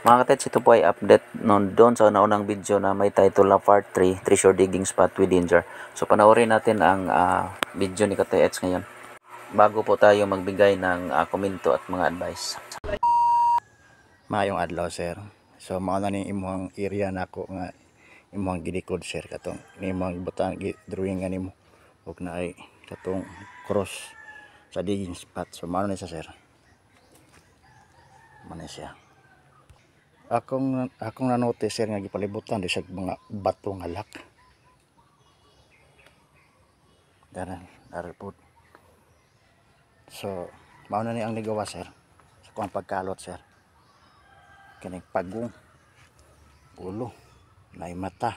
Mga katets, ito po ay update doon sa naunang video na may title na Part 3, Treasure Digging Spot with Danger. So panoorin natin ang video ni Katets ngayon bago po tayo magbigay ng komento at mga advice. Maayong adlaw, sir. So mao na ni imong area nako nga imong gilikod, sir, katong imong butang drawing nga nimo ug na ay katong cross sa digging spot. So mao na siya, sir. Mao na siya. Akong na-notice, sir, nga gipalibutan di sa mga bato nga lak. Daran po. So mao na ni ang ligawa, sir. Sa kuang pagkalot, sir. Kaning pagong ulo, nay mata.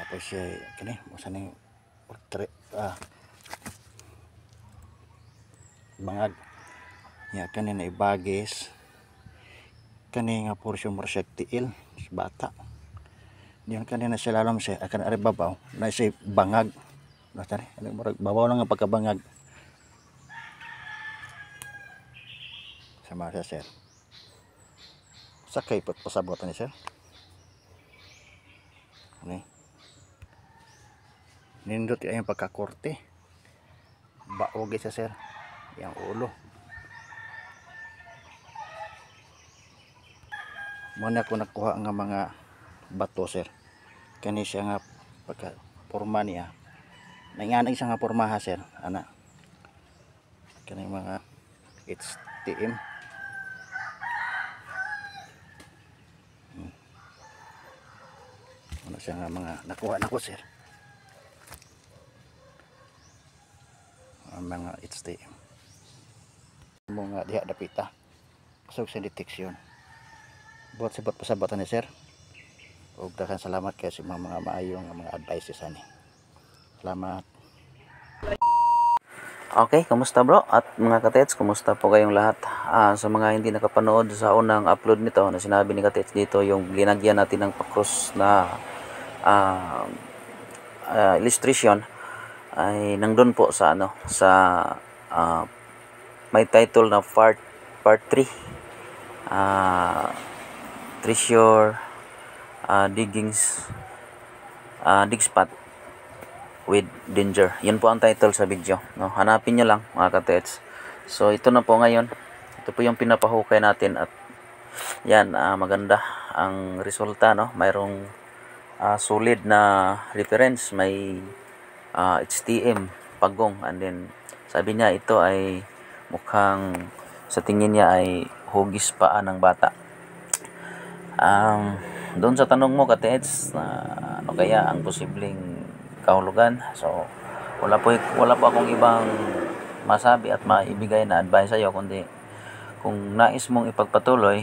Tapos siya kani usa ning bangag. Ya kani na ibagis. Kani nga porsyon mo siya tiil sa bata. Diyan kanina siya lalom siya akan ari babaw na siya bangag. Natari, babaw lang ang pagkabangag. Sama siya, sir. Sakay pot pasabot ni, sir. Ni. Nindot yung pagkakorte. Baoge siya, sir. Yang ulo. Muna ko nakuha nga mga bato, sir. Kani siya nga pagka porma niya. Nanganag siya nga pormaha, sir. Ana. Kani mga HTM. Ano siya nga mga nakuha nako, sir. Mga HTM. Mga diha dapita. Kusog sa deteksyon. Buat sabot pasabatan ni, sir. Ug daghang salamat kay sa mga maayong mga advices ani. Salamat. Okay, kumusta bro? At mga katets, kumusta po kayong lahat? Sa mga hindi nakapanood sa unang upload nito na sinabi ni Katets dito, yung linagyan natin ng pa-cross na illustration ay nandun po sa may title na Part 3 Treasure Dig Spot with Danger. Yun po ang title sa video, no? Hanapin nyo lang, mga katets. So ito na po ngayon, ito po yung pinapahukay natin at yan, maganda ang resulta, no? Mayroong solid na reference, may HTM pagong, and then sabi niya ito ay mukhang sa tingin niya ay hugis paa ng bata. Doon sa tanong mo, katets, ano kaya ang posibleng kahulugan, so wala po akong ibang masabi at maibigay na advice sa iyo, kundi kung nais mong ipagpatuloy,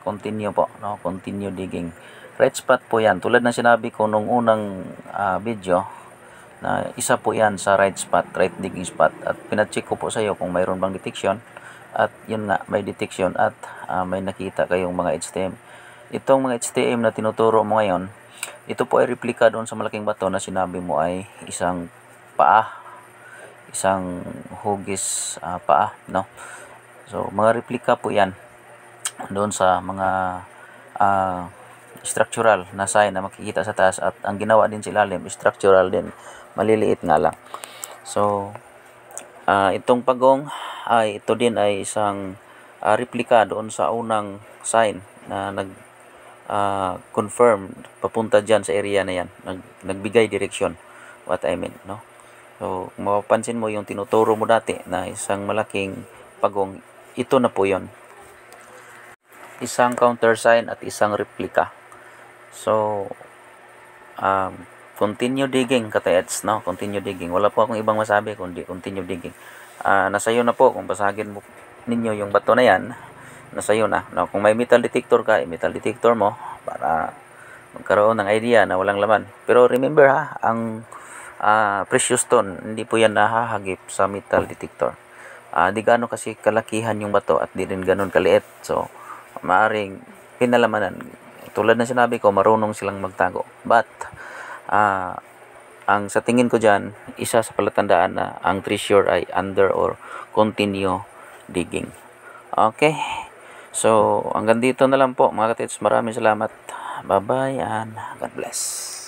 continue po, no? Continue digging. Right spot po yan, tulad ng sinabi ko nung unang video, na isa po yan sa right spot, right digging spot, at pinacheck ko po sa iyo kung mayroon bang detection, at yun nga, may detection at may nakita kayong mga HTM. Itong mga HTM na tinuturo mo ngayon, ito po ay replika doon sa malaking bato na sinabi mo ay isang paa, isang hugis paa, no? So mga replika po yan doon sa mga structural na sign na makikita sa taas, at ang ginawa din sa ilalim structural din, maliliit nga lang. So itong pagong ito din ay isang replika doon sa unang sign na confirm papunta dyan sa area na yan, nagbigay direksyon, what I mean, no? So kung mapapansin mo yung tinuturo mo dati na isang malaking pagong, ito na po yon, isang countersign at isang replika. So continue digging, katets, no? Continue digging, wala po akong ibang masabi kundi continue digging. Nasa iyo na po kung basagin mo ninyo yung bato na yan, nasa iyo na, no? Kung may metal detector ka, metal detector mo para magkaroon ng idea na walang laman. Pero remember ang precious stone, hindi po yan nahahagip sa metal detector. Di gaano kasi kalakihan yung bato at di rin ganun kaliit. So maaring pinalamanan. Tulad na sinabi ko, marunong silang magtago. But ang sa tingin ko dyan, isa sa palatandaan na ang treasure ay under or continue digging. Okay. So, hanggang dito na lang po mga katits. Maraming salamat. Bye-bye and God bless.